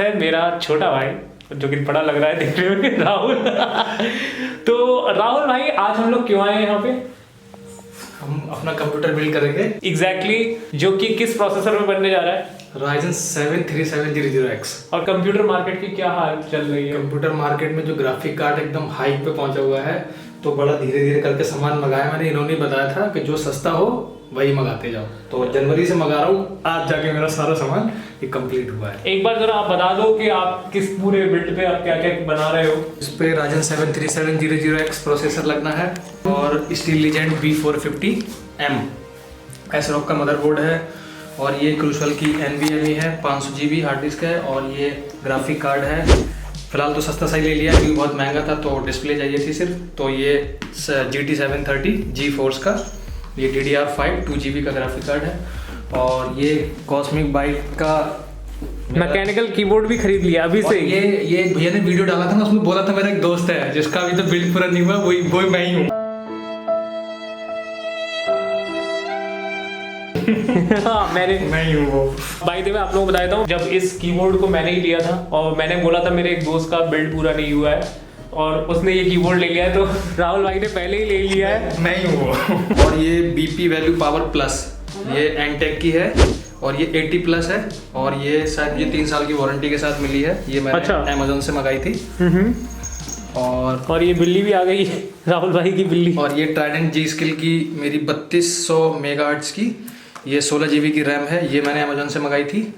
है मेरा छोटा भाई, जो कि बड़ा लग रहा है देखने में, राहुल। तो राहुल भाई, आज हम लोग क्यों आए हैं यहाँ पे? हम अपना कंप्यूटर बिल्ड करेंगे। एग्जैक्टली जो कि किस प्रोसेसर में बनने जा रहा है? Ryzen 7 3700X। और कंप्यूटर मार्केट की क्या हाल चल रही है? कंप्यूटर मार्केट में जो ग्राफिक कार्ड एकदम हाइक पे पहुंचा हुआ है, तो बड़ा धीरे धीरे करके सामान मंगाया मैंने। इन्होंने बताया था कि जो सस्ता हो वही मंगाते जाओ, तो जनवरी से मंगा रहा हूँ। आज जाके मेरा सारा सामान ये कंप्लीट हुआ है। एक बार जरा आप बता दो कि आप किस पूरे बिल्ड पे आप क्या क्या बना रहे हो? इस पे Ryzen 7 3700X प्रोसेसर लगना है और स्टील लीजेंड B450M एसरॉक का मदरबोर्ड है, और ये क्रूशल की NVMe है, 500 GB हार्ड डिस्क है, और ये ग्राफिक कार्ड है। फिलहाल तो सस्ता सही ले लिया क्योंकि बहुत महंगा था, तो डिस्प्ले चाहिए थी सिर्फ। तो ये GT 730 GeForce का, ये DDR5 2 GB का ग्राफिक कार्ड है, और ये कॉस्मिक बाइट का मैकेनिकल कीबोर्ड भी खरीद लिया अभी से। ये एक भैया ने वीडियो डाला था ना, उसमें बोला था मेरा एक दोस्त है जिसका अभी तो बिल्ड पूरा नहीं हुआ, वही मैं ही हूँ। हाँ, मैं ही हूँ वो। बाय द वे आप लोगों को बता देता हूँ, जब इस कीबोर्ड को मैंने ही लिया था और मैंने बोला था मेरे एक दोस्त का बिल्ड पूरा नहीं हुआ है और उसने ये कीबोर्ड ले लिया है, तो राहुल भाई ने पहले ही ले लिया है। मैं ही हूँ वो। और ये BP वैल्यू पावर प्लस, ये एंटेक की है और ये 80 प्लस है, और ये शायद ये 3 साल की वारंटी के साथ मिली है। ये मैंने Amazon से मंगाई थी। और ये बिल्ली भी आ गई, राहुल भाई की बिल्ली। और ये ट्राइडेंट G स्किल की मेरी 3200 मेगाहर्ट्ज की, ये 16 GB की रैम है, ये मैंने Amazon से मंगाई थी।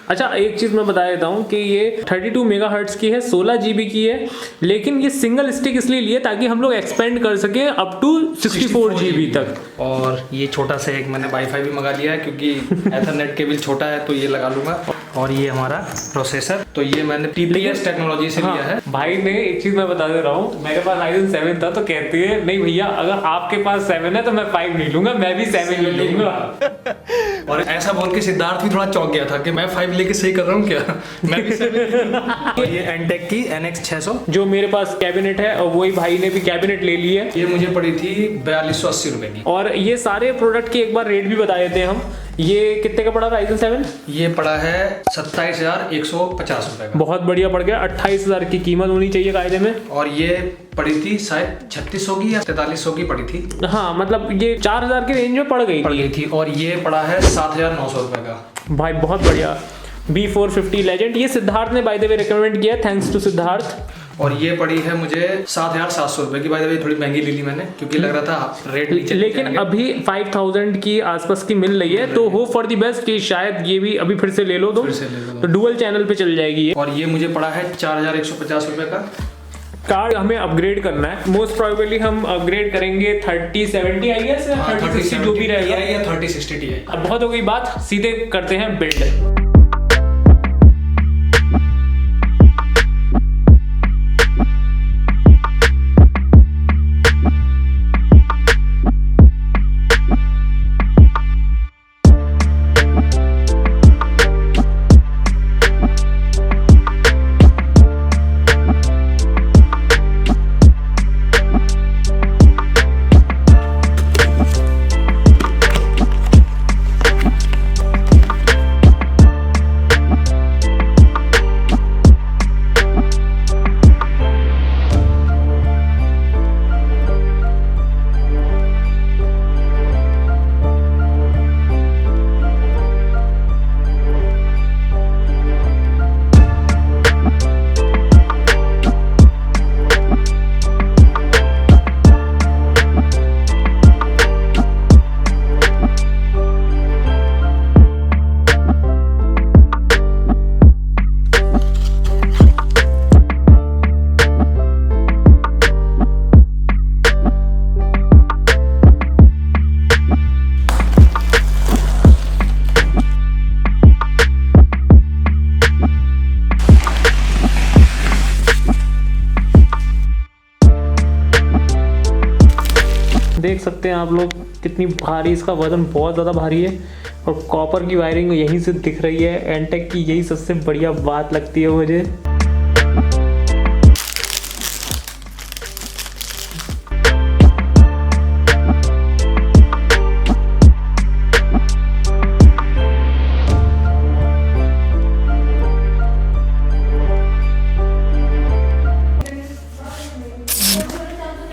अच्छा, एक चीज़ मैं बता देता हूँ कि ये 32 मेगाहर्ट्ज की है, 16 GB की है, लेकिन ये सिंगल स्टिक इसलिए लिए ताकि हम लोग एक्सपेंड कर सकें अप टू 64 GB तक। और ये छोटा सा एक मैंने वाईफाई भी मंगा लिया है क्योंकि एथरनेट केबल छोटा है, तो ये लगा लूंगा। और ये हमारा प्रोसेसर, तो ये मैंने TPS टेक्नोलॉजी से लिया है। भाई ने एक चीज़ मैं बता दे रहा हूँ, मेरे पास Ryzen 7 था, तो कहते हैं नहीं भैया, अगर आपके पास 7 है तो मैं 5 नहीं लूंगा, मैं भी 7 ही लूंगा। और ऐसा बोल के सिद्धार्थ भी थोड़ा चौंक गया था कि मैं 5 लेके सही कर रहा हूँ क्या, मैं भी 7। और ये एंटेक की NX 600 जो मेरे पास कैबिनेट है, और वही भाई ने भी कैबिनेट ले ली है। ये मुझे पड़ी थी 4280 रुपए की। और ये सारे प्रोडक्ट की एक बार रेट भी बता देते हैं हम। ये कितने का पड़ा Ryzen 7? ये पड़ा है 27,150 रुपए का। बहुत बढ़िया पड़ गया। 28,000 की कीमत होनी चाहिए कायदे में। और ये पड़ी थी शायद 3600 की या 4300 की पड़ी थी। हाँ, मतलब ये 4,000 के रेंज में पड़ गई थी। और ये पड़ा है 7,900 रुपए का। भाई बहुत बढ़िया। B450 लेजेंड, ये सिद्धार्थ ने बाय द वे रिकमेंड किया, थैंक्स टू सिद्धार्थ। और ये पड़ी है मुझे 7,700 रुपए की। बाय द वे थोड़ी महंगी ले ली मैंने क्योंकि लग रहा था रेट नीचे, लेकिन अभी 5,000 की आसपास की मिल रही है, तो होप फॉर द बेस्ट कि शायद ये भी अभी फिर से ले लो तो डुअल चैनल पे चल जाएगी ये। और ये मुझे पड़ा है 4,150 रुपए का। कार्ड हमें अपग्रेड करना है, मोस्ट प्रोबेबली हम अपग्रेड करेंगे 3070 IS या 3060 जो भी रहेगा, या 3060 Ti। अब बहुत हो गई बात, सीधे करते हैं बिल्ड। देख सकते हैं आप लोग कितनी भारी, इसका वजन बहुत ज़्यादा भारी है। और कॉपर की वायरिंग यहीं से दिख रही है। एंटेक की यही सबसे बढ़िया बात लगती है मुझे।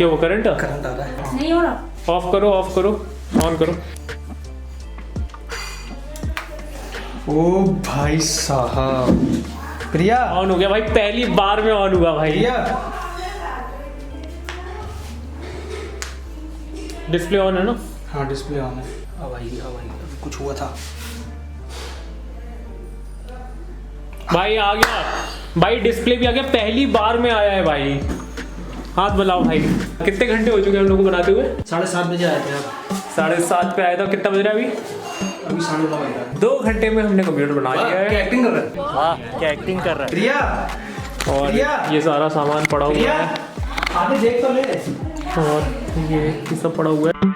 क्या वो करंट करंट आ रहा है। नहीं हो रहा। ऑफ करो ऑन करो। ओ भाई साहब, प्रिया ऑन हो गया भाई, पहली बार में ऑन हुआ भाई। प्रिया डिस्प्ले ऑन है ना? हाँ डिस्प्ले ऑन है। अब आएगी कुछ हुआ था। भाई आ गया भाई, डिस्प्ले भी आ गया, पहली बार में आया है भाई। हाथ मिलाओ भाई। कितने घंटे हो चुके हैं हम लोग को बनाते हुए? 7:30 बजे आए थे आप। 7:30 पे आया था। कितना बज रहा है अभी? अभी 9:30 बज रहा है। 2 घंटे में हमने कंप्यूटर बना लिया क्या है। एक्टिंग कर रहा है? वाह क्या एक्टिंग कर रहा है। प्रिया और प्रिया! ये सारा सामान पड़ा हुआ प्रिया है आगे देख तो ले। और ये सब पड़ा हुआ है।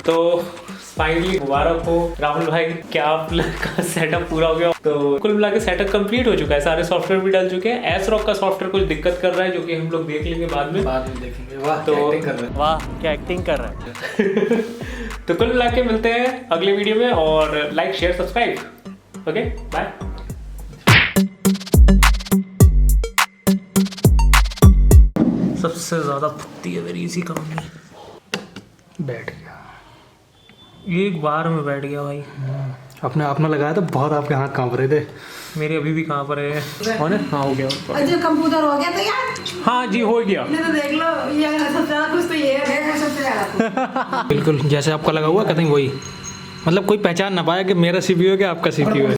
तो फाइनली मुबारक हो राहुल भाई, क्या आप का सेटअप पूरा हो गया। तो कुल मिला के सेटअप कंप्लीट हो चुका है, सारे सॉफ्टवेयर भी डल चुके हैं। एसरॉक का सॉफ्टवेयर कुछ दिक्कत कर रहा है, जो कि हम लोग देख लेंगे बाद में। देखेंगे। वाह तो- तो एक्टिंग कर रहे हैं। वाह क्या एक्टिंग कर रहा है। तो कुल मिला के मिलते हैं अगले वीडियो में, और like share subscribe. Okay bye. सबसे ज्यादा फुत्ती है मेरी इसी काम में। बैठ गया। एक बार में बैठ गया भाई। अपने आप में लगाया तो बहुत आपके हाथ कांप रहे थे। मेरे अभी भी कहाँ पर है? कौन है? हाँ हो गया। अजय कंप्यूटर हो गया तो यार, हाँ जी हो गया। नहीं तो देख लो, ये अगर सबसे ज्यादा कुछ तो ये है सबसे ज्यादा। बिल्कुल जैसे आपका लगा हुआ कहते हैं वही, मतलब कोई पहचान ना पाया कि मेरा सीपीयू है कि आपका सीपीयू है।